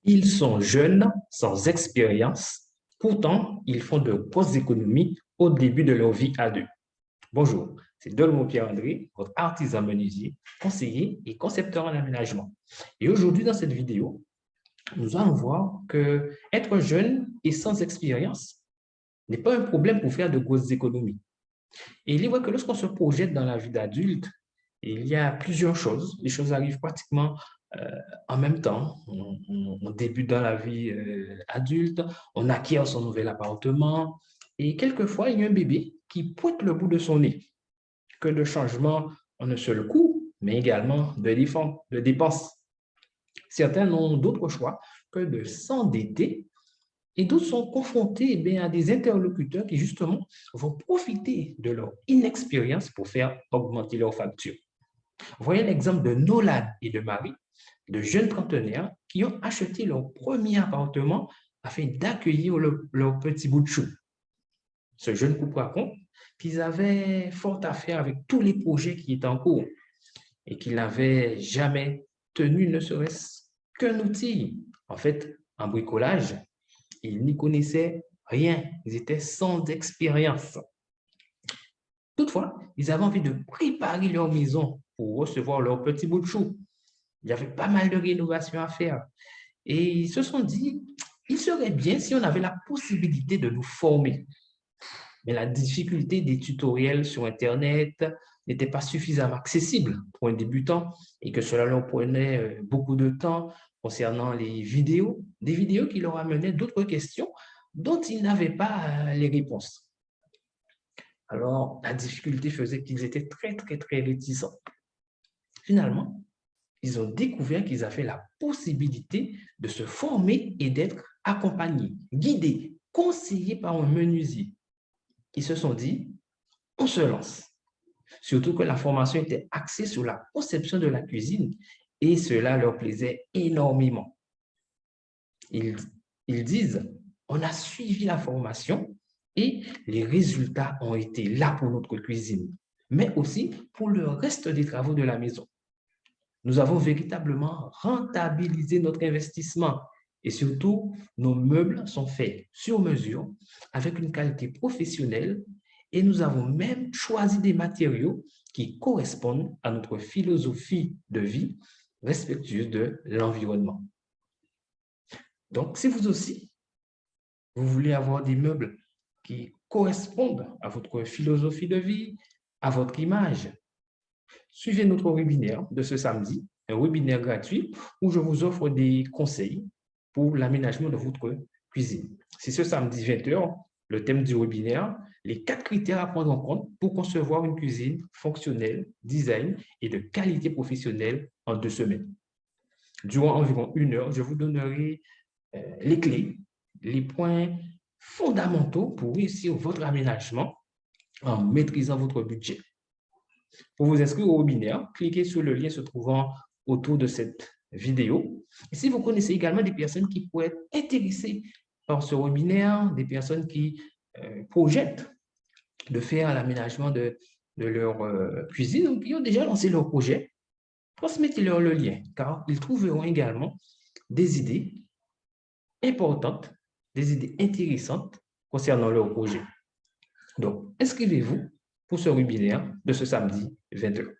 Ils sont jeunes, sans expérience, pourtant ils font de grosses économies au début de leur vie adulte. Bonjour, c'est Dolmo Pierre-André, votre artisan menuisier, conseiller et concepteur en aménagement. Et aujourd'hui, dans cette vidéo, nous allons voir que être jeune et sans expérience n'est pas un problème pour faire de grosses économies. Et il est vrai que lorsqu'on se projette dans la vie d'adulte, il y a plusieurs choses. Les choses arrivent pratiquement en même temps. On débute dans la vie adulte, on acquiert son nouvel appartement et quelquefois, il y a un bébé qui pointe le bout de son nez. Que de changements en un seul coup, mais également de dépenses. Certains n'ont d'autre choix que de s'endetter et d'autres sont confrontés à des interlocuteurs qui, justement, vont profiter de leur inexpérience pour faire augmenter leurs factures. Voyez l'exemple de Nolan et de Marie, de jeunes trentenaires qui ont acheté leur premier appartement afin d'accueillir leur petit bout de chou. Ce jeune couple raconte qu'ils avaient fort à faire avec tous les projets qui étaient en cours et qu'ils n'avaient jamais tenu ne serait-ce qu'un outil. En fait, en bricolage, ils n'y connaissaient rien. Ils étaient sans expérience. Toutefois, ils avaient envie de préparer leur maison pour recevoir leur petit bout de chou. Il y avait pas mal de rénovations à faire. Et ils se sont dit, il serait bien si on avait la possibilité de nous former. Mais la difficulté des tutoriels sur Internet n'était pas suffisamment accessible pour un débutant et que cela leur prenait beaucoup de temps concernant les vidéos, des vidéos qui leur amenaient d'autres questions dont ils n'avaient pas les réponses. Alors, la difficulté faisait qu'ils étaient très réticents. Finalement, ils ont découvert qu'ils avaient la possibilité de se former et d'être accompagnés, guidés, conseillés par un menuisier. Ils se sont dit, on se lance. Surtout que la formation était axée sur la conception de la cuisine et cela leur plaisait énormément. Ils disent, on a suivi la formation et les résultats ont été là pour notre cuisine, mais aussi pour le reste des travaux de la maison. Nous avons véritablement rentabilisé notre investissement et surtout, nos meubles sont faits sur mesure avec une qualité professionnelle et nous avons même choisi des matériaux qui correspondent à notre philosophie de vie respectueuse de l'environnement. Donc, si vous aussi, vous voulez avoir des meubles qui correspondent à votre philosophie de vie, à votre image, suivez notre webinaire de ce samedi, un webinaire gratuit où je vous offre des conseils pour l'aménagement de votre cuisine. C'est ce samedi 20h, le thème du webinaire, les 4 critères à prendre en compte pour concevoir une cuisine fonctionnelle, design et de qualité professionnelle en 2 semaines. Durant environ 1 heure, je vous donnerai les clés, les points fondamentaux pour réussir votre aménagement en maîtrisant votre budget. Pour vous inscrire au webinaire, cliquez sur le lien se trouvant autour de cette vidéo. Et si vous connaissez également des personnes qui pourraient être intéressées par ce webinaire, des personnes qui projettent de faire l'aménagement de leur cuisine ou qui ont déjà lancé leur projet, transmettez-leur le lien car ils trouveront également des idées importantes, des idées intéressantes concernant leur projet. Donc, inscrivez-vous pour ce webinaire de ce samedi 20h.